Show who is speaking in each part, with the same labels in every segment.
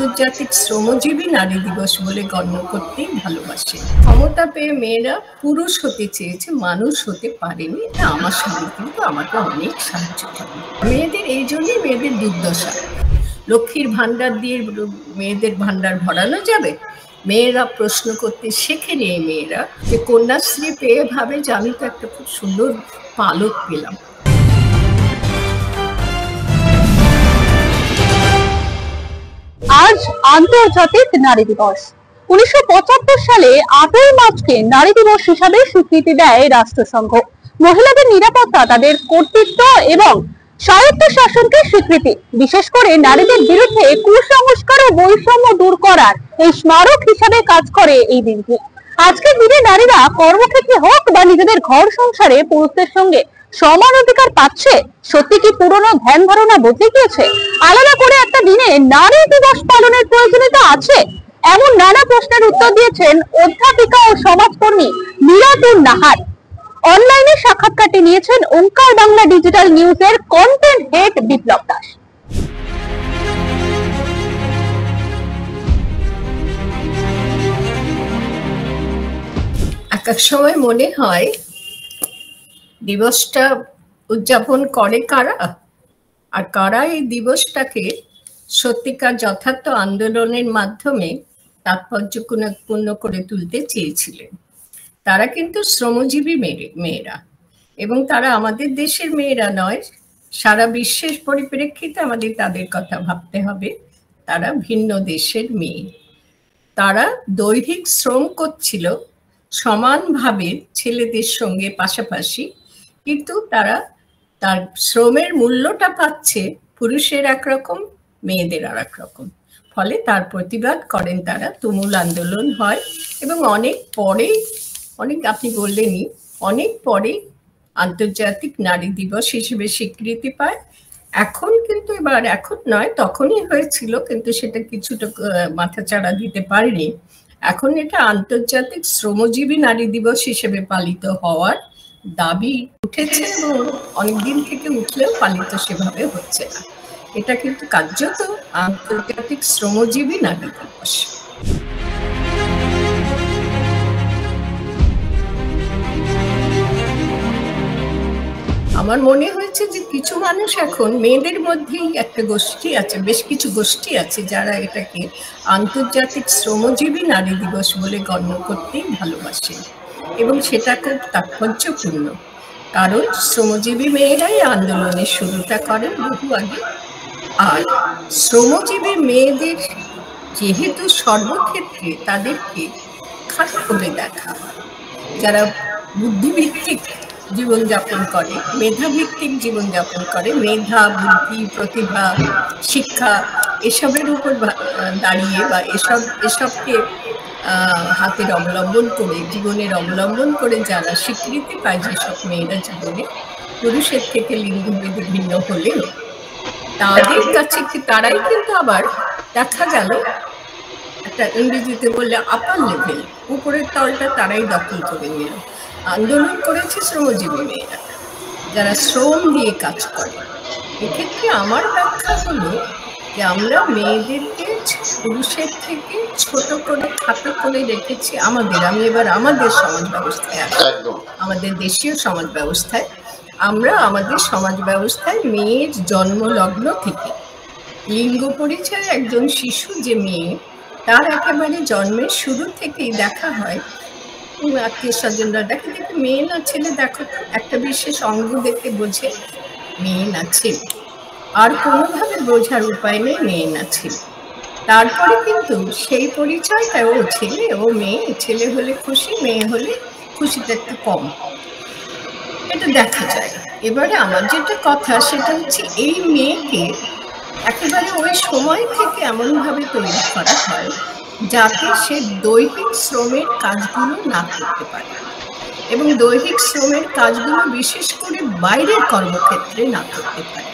Speaker 1: আন্তর্জাতিক শ্রমজীবী নারী দিবস বলে গণ্য করতেই ভালোবাসে। ক্ষমতা পেয়ে মেয়েরা পুরুষ হতে চেয়েছে, মানুষ হতে পারেনি। এটা আমার স্বামী কিন্তু আমাকে অনেক সাহায্য করে। মেয়েদের এই জন্যই মেয়েদের দুর্দশা। লক্ষ্মীর ভান্ডার দিয়ে মেয়েদের ভান্ডার ভরানো যাবে? মেয়েরা প্রশ্ন করতে শেখেনি। এই মেয়েরা যে কন্যাশ্রী পেয়ে ভাবে যে আমি তো একটা খুব সুন্দর পালক পেলাম।
Speaker 2: আজ আন্তর্জাতিক নারী দিবস। 1975 সালে 8ই মার্চকে নারী দিবস হিসাবে স্বীকৃতি দেয় রাষ্ট্রসংঘ। মহিলাদের নিরাপত্তা, তাদের কর্তৃত্ব এবং স্বায়ত্তশাসনকে স্বীকৃতি, বিশেষ করে নারীদের বিরুদ্ধে কুসংস্কার ও বৈষম্য দূর করার এই স্মারক হিসাবে কাজ করে এই দিনটি। আজকের দিনে নারীরা কর্মক্ষেত্রে হোক বা নিজেদের ঘর সংসারে পুরুষদের সঙ্গে সমান অধিকার পাচ্ছে? সত্যি কি পুরনো ধ্যান ধারণা বদলে গিয়েছে? আলাদা করে একটা দিনে নারী দিবস পালনের প্রয়োজনীয়তা আছে? এমন নানা প্রশ্নের উত্তর দিয়েছেন অধ্যাপিকা ও সমাজকর্মী মিরাতুন নাহার। অনলাইনে সাক্ষাৎকারটি নিয়েছেন ওঙ্কার বাংলা ডিজিটাল নিউজের কন্টেন্ট হেড বিপ্লব দাস।
Speaker 1: এক এক সময় মনে হয় দিবসটা উদযাপন করে কারা, আর কারা এই দিবসটাকে সত্যিকার যথার্থ আন্দোলনের মাধ্যমে তাৎপর্যপূর্ণ করে তুলতে চেয়েছিলেন। তারা কিন্তু শ্রমজীবী মেয়েরা, এবং তারা আমাদের দেশের মেয়েরা নয়, সারা বিশ্বের পরিপ্রেক্ষিতে আমাদের তাদের কথা ভাবতে হবে। তারা ভিন্ন দেশের মেয়ে। তারা দৈহিক শ্রম করছিল সমানভাবে ছেলেদের সঙ্গে পাশাপাশি, কিন্তু তারা তার শ্রমের মূল্যটা পাচ্ছে পুরুষের একরকম, মেয়েদের আর এক রকম। ফলে তার প্রতিবাদ করেন তারা, তুমুল আন্দোলন হয়, এবং অনেক পরে, আপনি বললেনই, অনেক পরে আন্তর্জাতিক নারী দিবস হিসেবে স্বীকৃতি পায়। এখন কিন্তু এখন নয়, তখনই হয়েছিল, কিন্তু সেটা কিছুটা মাথাচাড়া দিতে পারেনি। এখন এটা আন্তর্জাতিক শ্রমজীবী নারী দিবস হিসেবে পালিত হওয়ার দাবি উঠেছে, এবং অনেকদিন থেকে উঠলেও পালিত সেভাবে হচ্ছে না। এটা কিন্তু কার্যত আন্তর্জাতিক শ্রমজীবী নারী দিবস। আমার মনে হয়েছে যে কিছু মানুষ এখন, মেয়েদের মধ্যেই একটা গোষ্ঠী আছে, বেশ কিছু গোষ্ঠী আছে যারা এটাকে আন্তর্জাতিক শ্রমজীবী নারী দিবস বলে গণ্য করতেই ভালোবাসে, এবং সেটা খুব তাৎপর্যপূর্ণ। কারণ শ্রমজীবী মেয়েরাই আন্দোলনের শুরুটা করেন বহু আগে। আর শ্রমজীবী মেয়েদের যেহেতু সর্বক্ষেত্রে তাদেরকে খারাপ করে দেখা হয়, যারা বুদ্ধিভিত্তিক জীবনযাপন করে, মেধাভিত্তিক জীবনযাপন করে, মেধা, বুদ্ধি, প্রতিভা, শিক্ষা এসবের উপর দাঁড়িয়ে, বা এসবকে হাতের অবলম্বন করে, জীবনের অবলম্বন করে যারা স্বীকৃতি পায়, যেসব মেয়েরা জীবনে পুরুষের থেকে লিঙ্গভেদে ভিন্ন হলেও তাদের কাছে তারাই কিন্তু আবার দেখা গেল একটা ইংরেজিতে বললে আপার লেভেল, উপরের তলটা তারাই দখল করে নিল। আন্দোলন করেছে শ্রমজীবী মেয়েরা, যারা শ্রম দিয়ে কাজ করে। এক্ষেত্রে আমার ব্যাখ্যা হলো যে আমরা মেয়েদেরকে পুরুষের থেকে ছোট করে, খাটো করে রেখেছি আমি এবার আমাদের সমাজ ব্যবস্থায় আসি, আমাদের দেশীয় সমাজ ব্যবস্থায়। আমরা আমাদের সমাজ ব্যবস্থায় মেয়ের জন্মলগ্ন থেকে লিঙ্গ পরিচয় একজন শিশু যে মেয়ে, তার একেবারে জন্মের শুরু থেকেই দেখা হয়, আত্মীয় স্বজনরা দেখে মেয়ে না ছেলে, দেখো একটা বিশেষ অঙ্গ দেখে বোঝে মেয়ে না ছেলে, আর কোনোভাবে বোঝার উপায় নেই মেয়ে না ছেলে। তারপরে কিন্তু সেই পরিচয়টা ও ছেলে, ও মেয়ে, ছেলে হলে খুশি, মেয়ে হলে খুশিটা একটু কম, এটা দেখা যায়। এবারে আমার যেটা কথা সেটা হচ্ছে, এই মেয়েকে একেবারে ওই সময় থেকে এমনভাবে তৈরি করা হয় যাতে সে দৈহিক শ্রমের কাজগুলো না করতে পারে, এবং দৈহিক শ্রমের কাজগুলো বিশেষ করে বাইরের কর্মক্ষেত্রে না করতে পারে।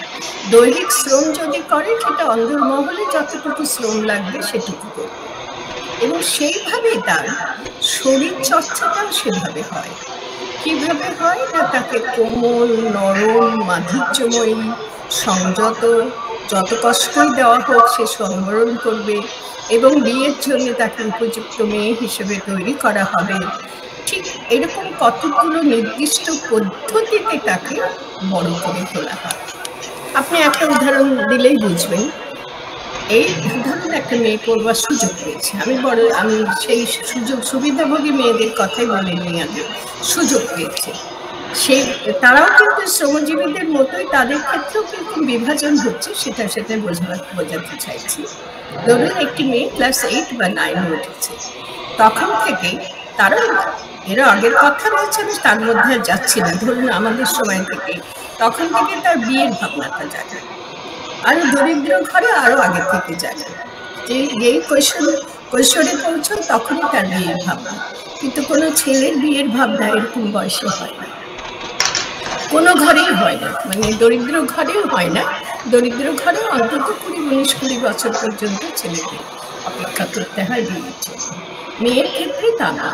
Speaker 1: দৈহিক শ্রম যদি করে সেটা অন্দরমহলে যতটুকু শ্রম লাগবে সেটুকু করবে, এবং সেইভাবে তার শরীর চর্চাটাও সেভাবে হয়। কিভাবে হয় না, তাকে কোমল, নরম, মাধুর্যময়ী, সংযত যত কষ্টই দেওয়া হোক সে সম্বরণ করবে এবং বিয়ের জন্য তাকে উপযুক্ত মেয়ে হিসেবে তৈরি করা হবে। ঠিক এরকম কতগুলো নির্দিষ্ট পদ্ধতিতে তাকে বড় করে তোলা হয়। আপনি একটা উদাহরণ দিলেই বুঝবেন। এই ধরুন একটা মেয়ে পড়বার সুযোগ পেয়েছে, আমি সেই সুযোগ সুবিধাভোগী মেয়েদের কথাই বলিনি আগে, সুযোগ পেয়েছে সেই তারাও কিন্তু শ্রমজীবীদের মতোই, তাদের ক্ষেত্রেও কিন্তু বিভাজন হচ্ছে, সেটা বোঝাতে চাইছি। ধরুন একটি মেয়ে ক্লাস 8 বা 9 উঠেছে, তখন থেকে তারা, এর আগের কথা রয়েছে আমি তার মধ্যে যাচ্ছি না, ধরুন আমাদের সময় থেকে তখন থেকে তার বিয়ের ভাবনাটা জাগে, আরো দরিদ্র ঘরে আরো আগে থেকে জাগে, যে এই কৈশোরে পৌঁছন তখনই তার বিয়ের ভাবনা। কিন্তু কোনো ছেলের বিয়ের ভাবনা এরকম বয়সে হয় না, কোনো ঘরেই হয় না, মানে দরিদ্র ঘরেও হয় না। দরিদ্র ঘরে অন্তত 19-20 বছর পর্যন্ত ছেলেকে অপেক্ষা করতে হয় বিয়ের জন্য। মেয়ের ক্ষেত্রে তা না।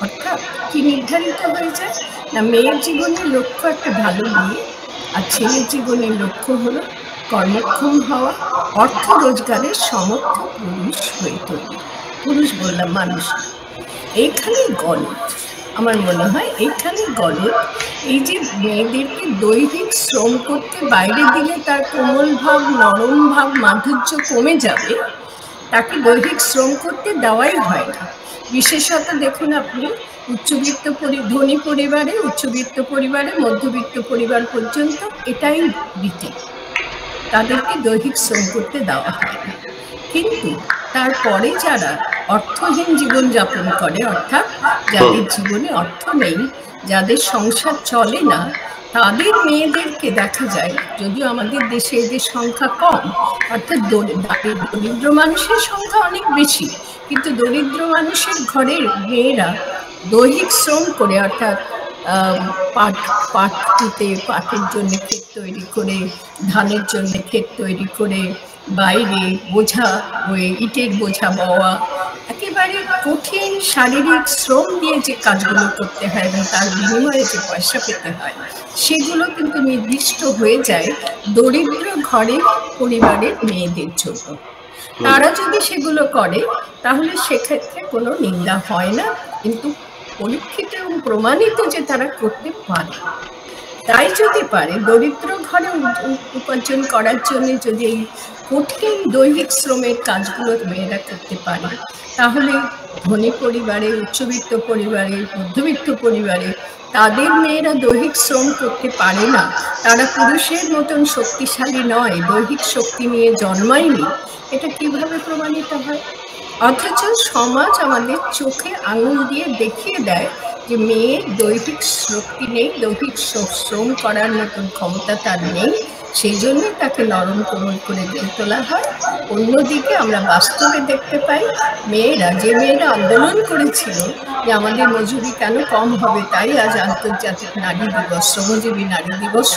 Speaker 1: অর্থাৎ কি নির্ধারিত হয়ে যায় না, মেয়ের জীবনের লক্ষ্য একটা ভালো বিয়ে, আর ছেলের জীবনের লক্ষ্য হলো কর্মক্ষম হওয়া, অর্থ রোজগারের সমর্থ পুরুষ হয়ে তৈরি। পুরুষ বললাম, মানুষ। এইখানে গলত, আমার মনে হয় এইখানে গলত। এই যে মেয়েদেরকে দৈহিক শ্রম করতে বাইরে দিলে তার কোমল ভাব, নরম ভাব, মাধুর্য কমে যাবে, তাকে দৈহিক শ্রম করতে দেওয়াই হয় না। বিশেষত দেখুন আপনি ধনী পরিবারে, উচ্চবিত্ত পরিবারে, মধ্যবিত্ত পরিবার পর্যন্ত এটাই রীতি, তাদেরকে দৈহিক শ্রম করতে দেওয়া হয় না। কিন্তু তারপরে যারা অর্থহীন জীবনযাপন করে, অর্থাৎ যাদের জীবনে অর্থ নেই, যাদের সংসার চলে না, তাদের মেয়েদেরকে দেখা যায়, যদিও আমাদের দেশে এদের সংখ্যা কম, অর্থাৎ দরিদ্র মানুষের সংখ্যা অনেক বেশি, কিন্তু দরিদ্র মানুষের ঘরের মেয়েরা দৈহিক শ্রম করে, অর্থাৎ পাট পুঁতে, পাটের জন্য ক্ষেত তৈরি করে, ধানের জন্য ক্ষেত তৈরি করে, বাইরে বোঝা হয়ে ইটের বোঝা বওয়া, একেবারে কঠিন শারীরিক শ্রম দিয়ে যে কাজগুলো করতে হয় এবং তার বিনিময়ে যে পয়সা পেতে হয়, সেগুলো কিন্তু নির্দিষ্ট হয়ে যায় দরিদ্র ঘরের পরিবারের মেয়েদের জন্য। তারা যদি সেগুলো করে তাহলে সেক্ষেত্রে কোনো নিন্দা হয় না, কিন্তু পরীক্ষিত এবং প্রমাণিত যে তারা করতে পারে। তাই যদি পারে, দরিদ্র ঘরে উপার্জন করার জন্য যদি এই কঠিন দৈহিক শ্রমের কাজগুলো মেয়েরা করতে পারে, তাহলে ধনী পরিবারে, উচ্চবিত্ত পরিবারে, মধ্যবিত্ত পরিবারে তাদের মেয়েরা দৈহিক শ্রম করতে পারে না, তারা পুরুষের মতন শক্তিশালী নয়, দৈহিক শক্তি নিয়ে জন্মায়নি, এটা কিভাবে প্রমাণিত হয়? অথচ সমাজ আমাদের চোখে আঙুল দিয়ে দেখিয়ে দেয় যে মেয়ের দৈহিক শক্তি নেই, দৈহিক শ্রম করার মতন ক্ষমতা তার নেই, সেই জন্য তাকে নরম কোমল করে গড়ে তোলা হয়। অন্যদিকে আমরা বাস্তবে দেখতে পাই, যে মেয়েরা আন্দোলন করেছিল যে আমাদের মজুরি কেন কম হবে, তাই আজ আন্তর্জাতিক নারী দিবস, শ্রমজীবী নারী দিবস,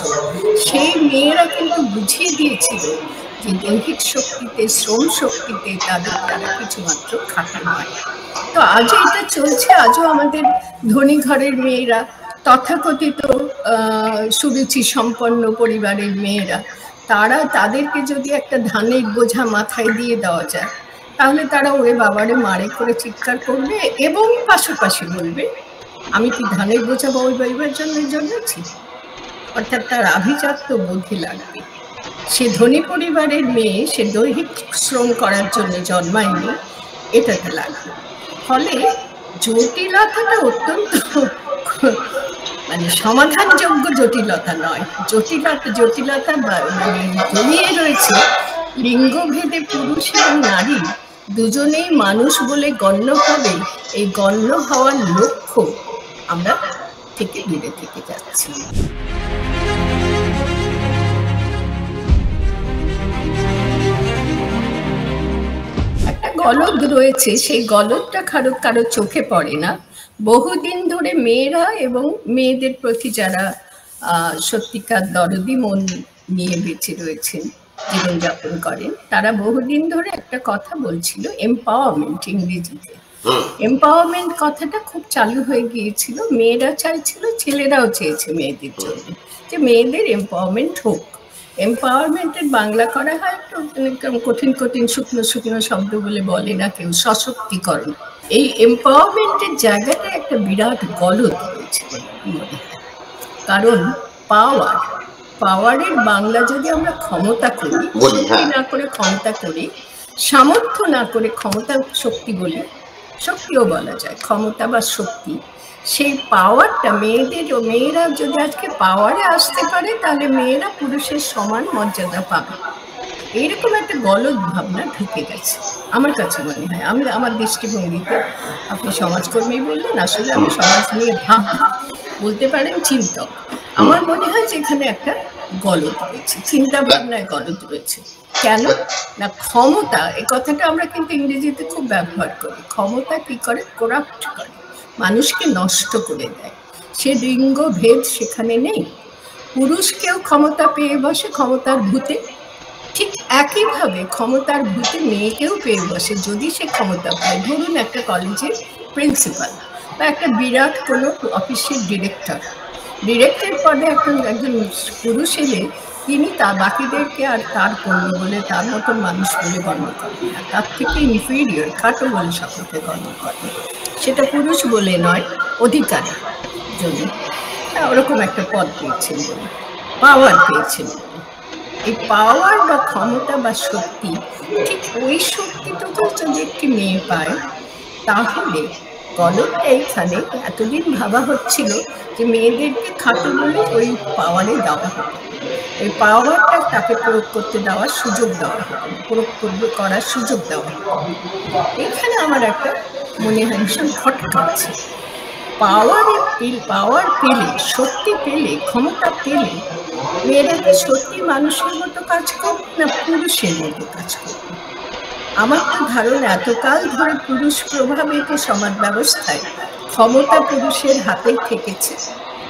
Speaker 1: সেই মেয়েরা কিন্তু বুঝিয়ে দিয়েছিল যে দৈহিক শক্তিতে, শ্রম শক্তিতে তারা কিছুমাত্র খাটো নয়। তো আজও এটা চলছে, আজও আমাদের ধনী ঘরের মেয়েরা, তথাকথিত সুরুচি সম্পন্ন পরিবারের মেয়েরা, তাদেরকে যদি একটা ধানের বোঝা মাথায় দিয়ে দেওয়া যায়, তাহলে তারা ওরে বাবারে মারে করে চিৎকার করবে এবং পাশাপাশি বলবে, আমি কি ধানের বোঝা বইবার জন্য জন্মেছি? অর্থাৎ তার আভিজাত্য বুদ্ধি লাগবে। সে ধনী পরিবারের মেয়ে, সে দৈহিক শ্রম করার জন্য জন্মায়নি, এটাতে লাগবে। ফলে জটিলতাটা অত্যন্ত মানে সমাধানযোগ্য জটিলতা নয়, জটিলতা মানে জড়িয়ে রয়েছে লিঙ্গভেদে। পুরুষ এবং নারী দুজনেই মানুষ বলে গণ্য হবে, এই গণ্য হওয়ার লক্ষ্য আমরা থেকে দূরে থেকে যাচ্ছি। গলদ রয়েছে, সেই গলদটা কারো চোখে পড়ে না। বহুদিন ধরে মেয়েরা এবং মেয়েদের প্রতি যারা সত্যিকার দরদি মন নিয়ে বেঁচে রয়েছেন, জীবনযাপন করেন, তারা বহুদিন ধরে একটা কথা বলছিল, এম্পাওয়ারমেন্ট, ইংরেজিতে এম্পাওয়ারমেন্ট কথাটা খুব চালু হয়ে গিয়েছিল। মেয়েরা চাইছিল, ছেলেরাও চেয়েছে মেয়েদের জন্য যে মেয়েদের এম্পাওয়ারমেন্ট হোক, এম্পাওয়ারমেন্টের বাংলা করা হয় তো কঠিন কঠিন শুকনো শুকনো শব্দ বলে বলে না কেউ, সশক্তিকরণ। এই এম্পাওয়ারমেন্টের জায়গাটা একটা বিরাট গলদ রয়েছে মনে হয়। কারণ পাওয়ারের বাংলা যদি আমরা ক্ষমতা করি, শক্তি না করে ক্ষমতা করি, সামর্থ্য না করে ক্ষমতা শক্তি বলি, শক্তিও বলা যায়, ক্ষমতা বা শক্তি, সেই পাওয়ারটা মেয়েরা যদি আজকে পাওয়ারে আসতে পারে তাহলে মেয়েরা পুরুষের সমান মর্যাদা পাবে, এইরকম একটা গলদ ভাবনা ঢুকে গেছে আমার কাছে মনে হয়। আমি আমার দৃষ্টিভঙ্গিতে, আপনি সমাজকর্মী বললেন, আসলে আমি সমাজ নিয়ে বলতে পারেন চিন্তক, আমার মনে হয় যে এখানে একটা গলদ রয়েছে, চিন্তা ভাবনায় গলদ রয়েছে। কেন না, ক্ষমতা, এই কথাটা আমরা কিন্তু ইংরেজিতে খুব ব্যবহার করি। ক্ষমতা কি করে? করাপ্ট করে, মানুষকে নষ্ট করে দেয়। সে লিঙ্গ ভেদ সেখানে নেই। পুরুষকেও ক্ষমতা পেয়ে বসে ক্ষমতার ভূতে, ঠিক একইভাবে ক্ষমতার ভূতে মেয়েকেও পেয়ে বসে যদি সে ক্ষমতা পায়। ধরুন একটা কলেজের প্রিন্সিপাল বা একটা বিরাট কোনো অফিসের ডিরেক্টর পদে একজন পুরুষ এলে তিনি বাকিদেরকে আর তার কর্মী বলে, তার মতো মানুষ বলে গণ্য করেন না, তার থেকে ইনফিরিয়র, খাটো বলে সকলকে গণ্য করেন। সেটা পুরুষ বলে নয়, অধিকারের জন্য ওরকম একটা পদ পেয়েছেন বলে, পাওয়ার পেয়েছেন বলে। এই পাওয়ার বা ক্ষমতা বা শক্তি, ঠিক ওই শক্তিটুকু যদি একটি মেয়ে পায় তাহলে গলদটা এইখানে। এতদিন ভাবা হচ্ছিল যে মেয়েদেরকে খাটো বলে ওই পাওয়ারে দেওয়া হবে, এই পাওয়ারটা তাকে প্রয়োগ করতে দেওয়ার সুযোগ দেওয়া হবে, প্রয়োগ করার সুযোগ দেওয়া হবে। এখানে আমার একটা মনে হয় ভীষণ খটকা আছে। পাওয়ার পেলে, শক্তি পেলে, ক্ষমতা পেলে মেয়েরা কি সত্যি মানুষের মতো কাজ করবে না পুরুষের মতো কাজ করবে? আমার তো ধারণা এতকাল ধরে পুরুষ প্রভাবিত সমাজ ব্যবস্থায় ক্ষমতা পুরুষের হাতে থেকেছে।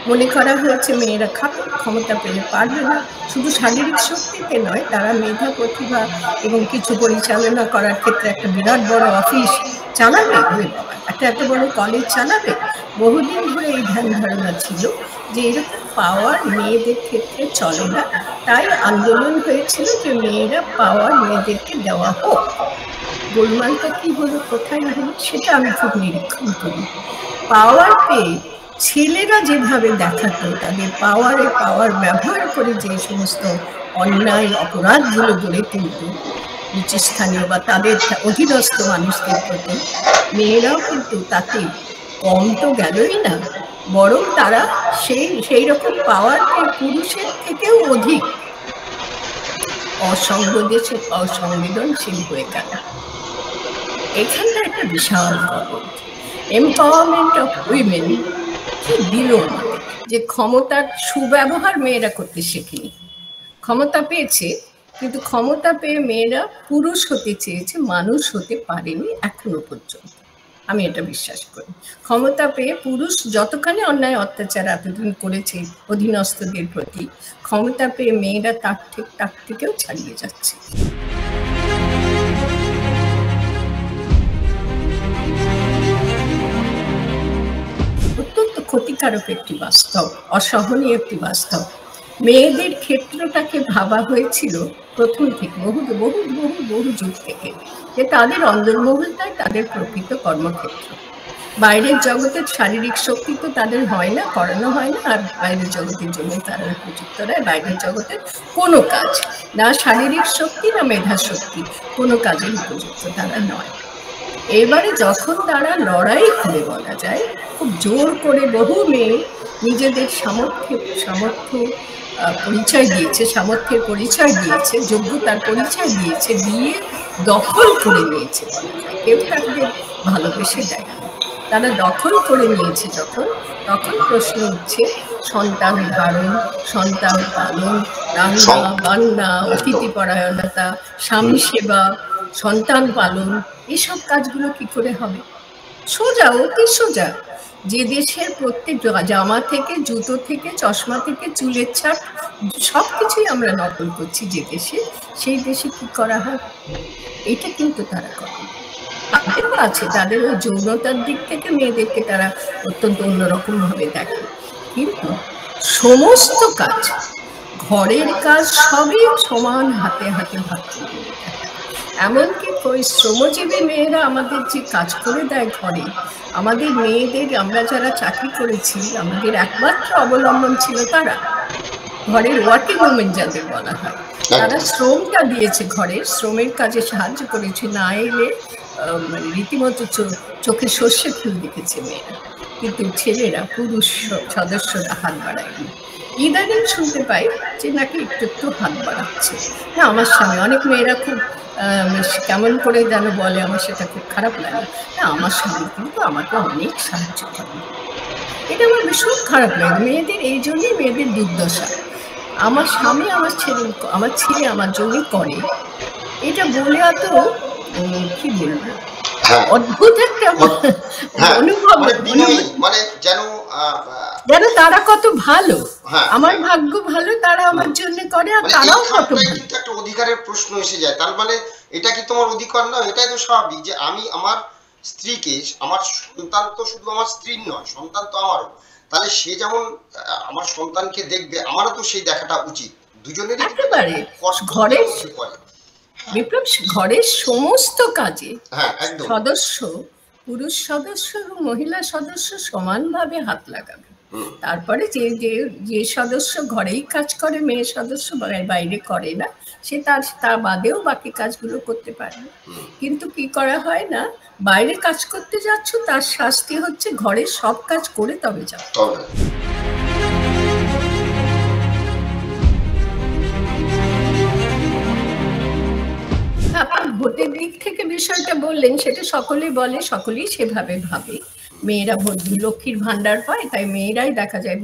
Speaker 1: মনে করা হয়েছে মেয়েরা খাটো, ক্ষমতা পেলে পারবে না। শুধু শারীরিক শক্তিতে নয়, তারা মেধা, প্রতিভা এবং কিছু পরিচালনা করার ক্ষেত্রে একটা বিরাট বড় অফিস চালাবে, একটা এত বড় কলেজ চালাবে। বহুদিন ধরে এই ধ্যান ধারণা ছিল যে এরকম পাওয়ার মেয়েদের ক্ষেত্রে চলে না, তাই আন্দোলন হয়েছিল যে মেয়েরা পাওয়ার মেয়েদেরকে দেওয়া হোক। গোলমালটা কি হলো, কোথায় হলো, সেটা আমি খুব নিরীক্ষণ করি। পাওয়ার পেয়ে ছেলেরা যেভাবে দেখাতো, তাদের পাওয়ার ব্যবহার করে যে সমস্ত অন্যায় অপরাধগুলো গড়ে তুলত নিচস্থানীয় বা তাদের অধীনস্থ মানুষদের প্রতি, মেয়েরাও কিন্তু তাতে কম তো গেলই না, বরং তারা সেই রকম পাওয়ারকে পুরুষের থেকেও অধিক অসংবেদনশীল হয়ে গেল। এখানটা একটা বিশাল গলদ। এম্পাওয়ারমেন্ট অফ উইমেন কি দিল আমাদের, যে ক্ষমতার সুব্যবহার মেয়েরা করতে শেখেনি। ক্ষমতা পেয়েছে, কিন্তু ক্ষমতা পেয়ে মেয়েরা পুরুষ হতে চেয়েছে, মানুষ হতে পারেনি এখনো পর্যন্ত। আমি এটা বিশ্বাস করি। ক্ষমতা পেয়ে পুরুষ যতখানি অন্যায় অত্যাচার এতদিন করেছে অধীনস্থদের প্রতি, ক্ষমতা পেয়ে মেয়েরা তার থেকেও ছাড়িয়ে যাচ্ছে। অত্যন্ত ক্ষতিকারক একটি বাস্তব, অসহনীয় একটি বাস্তব। মেয়েদের ক্ষেত্রটাকে ভাবা হয়েছিল প্রথম থেকে, বহু যুগ থেকে, যে তাদের অন্দরমহলটাই তাদের প্রকৃত কর্মক্ষেত্র। বাইরের জগতের শারীরিক শক্তি তো তাদের হয় না, করানো হয় না, আর বাইরের জগতের জন্য তারা উপযুক্ত নয়। বাইরের জগতের কোনো কাজ, না শারীরিক শক্তি না মেধা শক্তি, কোনো কাজের উপযুক্ত তারা নয়। এবারে যখন তারা লড়াই করে, বলা যায় খুব জোর করে, বহু মেয়ে নিজেদের সামর্থ্যের পরিচয় দিয়েছে, যোগ্যতার পরিচয় দিয়েছে, দিয়ে দখল করে নিয়েছে। কেউ তাদের ভালোবেসে দেয়, তারা দখল করে নিয়েছে। তখন প্রশ্ন উঠছে সন্তান ধারণ, সন্তান পালন, রান্না বান্না, অতিথি পরায়ণতা, স্বামী সেবা, সন্তান পালন, এসব কাজগুলো কি করে হবে? সোজা, অতি সোজা। যে দেশের প্রত্যেক জামা থেকে, জুতো থেকে, চশমা থেকে, চুলের ছাপ, সবকিছুই আমরা নকল করছি যে দেশে, সেই দেশে কি করা হয়? এটা কিন্তু তারা করে। তাদেরও আছে, তাদের ওই যৌনতার দিক থেকে মেয়েদেরকে তারা অত্যন্ত অন্যরকম ভাবে দেখে, কিন্তু সমস্ত কাজ, ঘরের কাজ সবই সমান হাতে হাতে ভাগ করে নিতে হয়। এমনকি ওই শ্রমজীবী মেয়েরা আমাদের যে কাজ করে দেয় ঘরে, আমাদের মেয়েদের, আমরা যারা চাকরি করেছি, আমাদের একমাত্র অবলম্বন ছিল তারা, ঘরের ওয়ার্কিং উমেন যাদের বলা হয়। তারা শ্রমটা দিয়েছে, ঘরের শ্রমের কাজে সাহায্য করেছে, না এলে মানে রীতিমতো চোখে সর্ষে ফুল দেখেছে মেয়েরা, কিন্তু ছেলেরা, পুরুষ সদস্যরা হাত বাড়ায়নি। ইদানিং শুনতে পাই যে নাকি একটু একটু হাত বাড়াচ্ছে। না, আমার স্বামী, অনেক মেয়েরা খুব কেমন করে যেন বলে, আমার সেটা খুব খারাপ লাগে। না, আমার স্বামী কিন্তু আমাকে অনেক সাহায্য করে। এটা আমার ভীষণ খারাপ লাগে। মেয়েদের এই জন্যই মেয়েদের দুর্দশা। আমার স্বামী আমার ছেলে আমার জন্যই করে, এটা বলে অত কি বলবো, অদ্ভুত একটা অনুভব,
Speaker 3: মানে
Speaker 1: যেন তারা কত ভালো, আমার ভাগ্য ভালো, তারা আমার জন্য করে, আর তারাও কত ভালো।
Speaker 3: একটা অধিকারের প্রশ্ন এসে যায়, তার মানে এটা কি তোমার অধিকার না? এটাই তো স্বাভাবিক যে আমি আমার স্ত্রীকে, আমার সন্তান তো শুধু আমার স্ত্রীর নয়, সন্তান তো আমারও, তাহলে সে যেমন আমার সন্তানকে দেখবে, আমারও তো সেই দেখাটা উচিত। দুজনেরই
Speaker 1: একেবারে ঘরের বিপ্লব, ঘরের সমস্ত কাজে সদস্য, পুরুষ সদস্য এবং মহিলা সদস্য সমানভাবে হাত লাগাবে। তারপরে যে সদস্য ঘরেই কাজ করে, মেয়ে সদস্য বাইরে করে না, সে তার বাদেও বাকি কাজগুলো করতে পারে। কিন্তু কি করা হয় না, বাইরে কাজ করতে যাচ্ছ, তার শাস্তি হচ্ছে ঘরের সব কাজ করে তবে যাও। আপনি ভোটের দিক থেকে বিষয়টা বললেন, সেটা সকলেই বলে, সকলেই সেভাবে ভাবে। মেয়েরা ভোট, লক্ষ্মীর ভান্ডার পায়, তাই মেয়েরাই দেখা যায়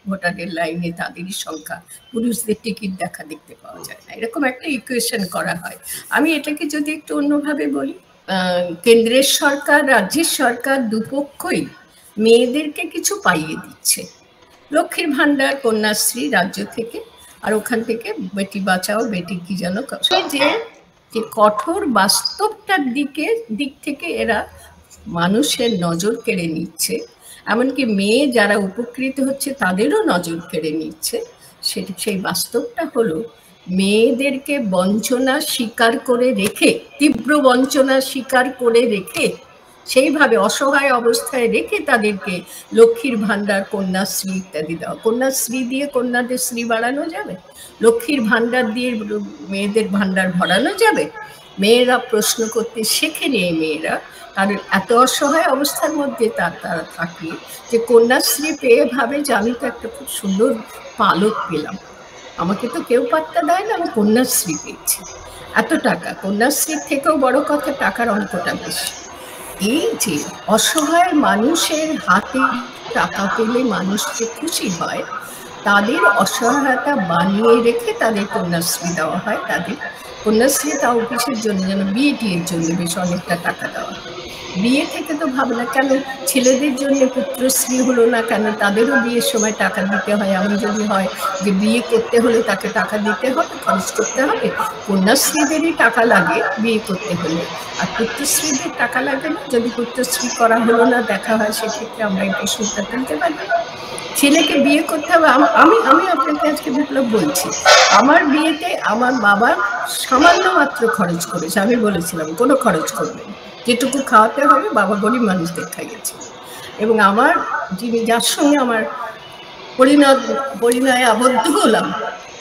Speaker 1: ভোটারের লাইনে, তাদেরই সংখ্যা, পুরুষদের টিকিট দেখতে পাওয়া যায় না, এরকম একটা ইকুয়েশন করা হয়। আমি এটাকে যদি একটু অন্যভাবে বলি, কেন্দ্রের সরকার, রাজ্যের সরকার, দুপক্ষই মেয়েদেরকে কিছু পাইয়ে দিচ্ছে। লক্ষ্মীর ভান্ডার, কন্যাশ্রী রাজ্য থেকে, আর ওখান থেকে বেটি বাঁচাও, বেটি কি যেন, যে কঠোর বাস্তবটার দিক থেকে এরা মানুষের নজর কেড়ে নিচ্ছে, এমনকি মেয়ে যারা উপকৃত হচ্ছে তাদেরও নজর কেড়ে নিচ্ছে। সেই বাস্তবটা হলো, মেয়েদেরকে বঞ্চনা স্বীকার করে রেখে, তীব্র বঞ্চনা স্বীকার করে রেখে, সেইভাবে অসহায় অবস্থায় রেখে তাদেরকে লক্ষ্মীর ভান্ডার, কন্যাশ্রী ইত্যাদি দেওয়া। কন্যাশ্রী দিয়ে কন্যাদের শ্রী বাড়ানো যাবে? লক্ষ্মীর ভান্ডার দিয়ে মেয়েদের ভান্ডার ভরানো যাবে? মেয়েরা প্রশ্ন করতে শেখেনি, মেয়েরা তার এত অসহায় অবস্থার মধ্যে তারা থাকে যে কন্যাশ্রী পেয়ে ভাবে যে আমি তো একটা খুব সুন্দর পালক পেলাম, আমাকে তো কেউ পাত্তা দেয় না, আমি কন্যাশ্রী পেয়েছি, এত টাকা। কন্যাশ্রীর থেকেও বড় কথা, টাকার অঙ্কটা বেশি। এই যে অসহায় মানুষের হাতে টাকা পেলে মানুষ যে খুশি হয়, তাদের অসহায়তা বানিয়ে রেখে তাদের কন্যাশ্রী দেওয়া হয়। তাদের কন্যাশ্রী তাও কিসের জন্য, যেন বিয়েটির জন্য বেশ অনেকটা টাকা দেওয়া হয়। বিয়ে থেকে তো ভাবনা, কেন ছেলেদের জন্য পুত্রশ্রী হলো না কেন? তাদেরও বিয়ের সময় টাকা দিতে হয়। এমন যদি হয় যে বিয়ে করতে হলে তাকে টাকা দিতে হবে, খরচ করতে হবে, কন্যাশ্রীদেরই টাকা লাগে বিয়ে করতে হলে, আর পুত্রশ্রীদের টাকা লাগে না। যদি পুত্রশ্রী করা হলো না দেখা হয়, সেক্ষেত্রে আমরা এই প্রশ্নটা তুলতে পারি। ছেলেকে বিয়ে করতে হবে। আমি আপনাকে আজকে বিপ্লব বলছি, আমার বিয়েতে আমার বাবা সামান্য মাত্র খরচ করেছে। আমি বলেছিলাম কোনো খরচ করবে না, যেটুকু খাওয়াতে হবে, বাবা গরিব মানুষদের খাইয়েছে। এবং আমার যার সঙ্গে আমার পরিণয়ে আবদ্ধ হলাম,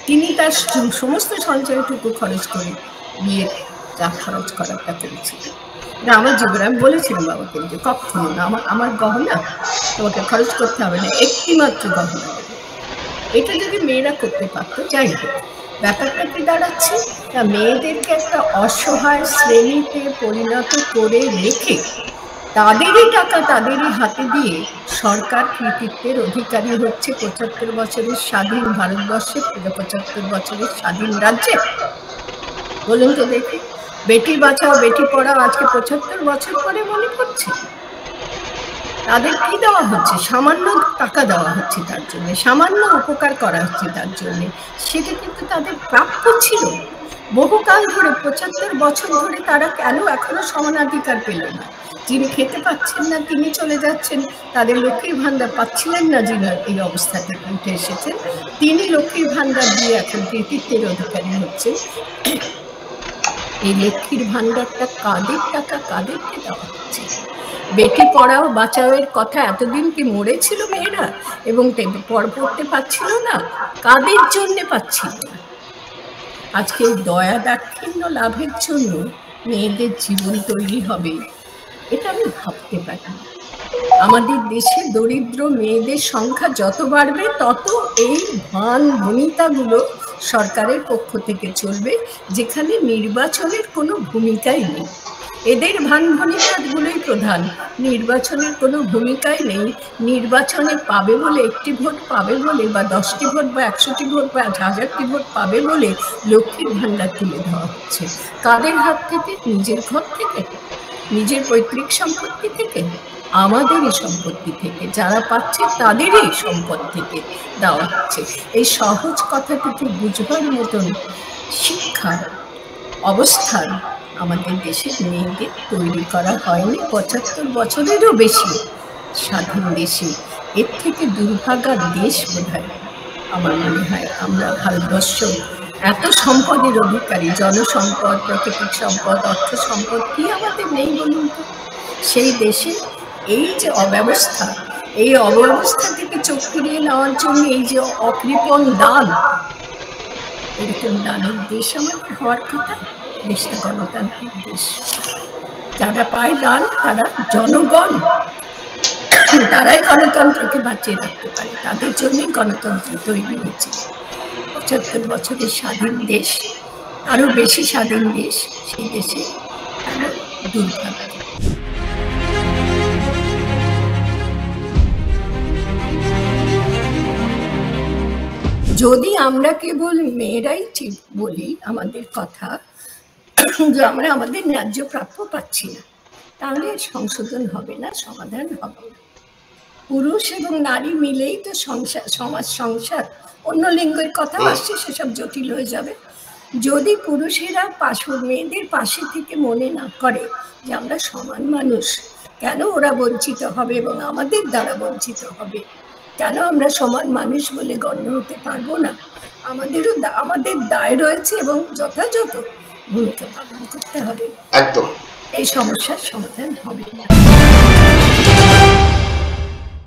Speaker 1: তিনি তার সমস্ত সঞ্চয়টুকু খরচ করে বিয়ের যা খরচ করাটা করেছিলেন। এটা আমার জীবনে আমি বলেছিলাম বাবাকে যে কখনো না, আমার গহনা তোমাকে খরচ করতে হবে না, একটি মাত্র গহনা দেবে। এটা যদি মেয়েরা করতে পারতো, যাই হোক, ব্যাপারটা কি দাঁড়াচ্ছে, তা মেয়েদেরকে একটা অসহায় শ্রেণীতে পরিণত করে রেখে তাদেরই টাকা তাদেরই হাতে দিয়ে সরকার কৃতিত্বের অধিকারী হচ্ছে ৭৫ বছরের স্বাধীন ভারতবর্ষে, ৭৫ বছরের স্বাধীন রাজ্যে। বলুন তো দেখি, বেটি বাঁচাও বেটি পড়াও আজকে ৭৫ বছর পরে মনে পড়ছে? তাদের কি দেওয়া হচ্ছে? সামান্য টাকা দেওয়া হচ্ছে তার জন্য, সামান্য উপকার করা হচ্ছে তার জন্য। সেটা কিন্তু তাদের প্রাপ্য ছিল বহুকাল ধরে, ৭৫ বছর ধরে। তারা কেন এখনো সমানাধিকার পেল না? যিনি খেতে পাচ্ছেন না তিনি চলে যাচ্ছেন, তাদের লক্ষ্মীর ভান্ডার পাচ্ছিলেন না যিনি এই অবস্থা থেকে উঠে এসেছেন, তিনি লক্ষ্মীর ভান্ডার দিয়ে এখন কৃতিত্বের অধিকারী হচ্ছেন। এই লক্ষ্মীর ভান্ডারটা কাদের টাকা, কাদেরকে দেওয়া হচ্ছে? বেটি পড়াও বাঁচাওয়ের কথা এতদিন কি মরেছিল মেয়েরা এবং পড়তে পারছিল না? কাদের জন্য পাচ্ছিল না? আজকে দয়া দাক্ষিণ্য লাভের জন্য মেয়েদের জীবন তৈরি হবে, এটা আমি ভাবতে পারি না। আমাদের দেশে দরিদ্র মেয়েদের সংখ্যা যত বাড়বে তত এই ভান ভনিতাগুলো সরকারের পক্ষ থেকে চলবে, যেখানে নির্বাচনের কোনো ভূমিকাই নেই। এদের ভান ভনিতাগুলোই প্রধান, নির্বাচনের কোনো ভূমিকাই নেই। নির্বাচনে পাবে বলে, একটি ভোট পাবে বলে, বা 10টি ভোট বা 100টি ভোট বা 1000টি ভোট পাবে বলে লক্ষ্মীর ভান্ডার তুলে দেওয়া হচ্ছে। কাদের হাত থেকে? নিজের ঘর থেকে, নিজের পৈতৃক সম্পত্তি থেকে, আমাদেরই সম্পত্তি থেকে, যারা পাচ্ছে তাদেরই সম্পদ থেকে দেওয়া হচ্ছে। এই সহজ কথাটুকু বুঝবার মতন শিক্ষার অবস্থান আমাদের দেশের মেয়েদের তৈরি করা হয়নি 75 বছরেরও বেশি স্বাধীন দেশে। এর থেকে দুর্ভাগা দেশ বোধহয় আমার মনে হয়। আমরা ভারতবর্ষ এত সম্পদের অধিকারী, জনসম্পদ, প্রাকৃতিক সম্পদ, অর্থ সম্পদ, কি আমাদের নেই বলুন তো? সেই দেশে এই যে অব্যবস্থা, এই অব্যবস্থা থেকে চোখ ফিরিয়ে নেওয়ার জন্য এই যে অকৃপণ দান, এরকম দানের দেশ আমাদের হওয়ার কথা। দেশটা গণতান্ত্রিক দেশ, যারা পায় দান তারা জনগণ, তারাই গণতন্ত্রকে বাঁচিয়ে রাখতে পারে, তাদের জন্যই গণতন্ত্র তৈরি হয়েছে। 75 বছরের স্বাধীন দেশ, আরো বেশি স্বাধীন দেশ, সেই দেশে দুর্ভাগ্য। যদি আমরা কেবল মেয়েরাই ঠিক বলি আমাদের কথা, যে আমরা আমাদের ন্যায্য প্রাপ্য পাচ্ছি না, তাহলে সংশোধন হবে না, সমাধান হবে না। পুরুষ এবং নারী মিলেই তো সংসার, সমাজ সংসার। অন্য লিঙ্গের কথা আসছে, সেসব জটিল হয়ে যাবে। যদি পুরুষেরা মেয়েদের পাশে থেকে মনে না করে যে আমরা সমান মানুষ, কেন ওরা বঞ্চিত হবে এবং আমাদের দ্বারা বঞ্চিত হবে? কেন আমরা সমান মানুষ বলে গণ্য হতে পারবো না? আমাদের দায় রয়েছে এবং যথাযথ ভূমিকা পালন করতে হবে।
Speaker 3: একদম।
Speaker 1: এই সমস্যার সমাধান হবে না।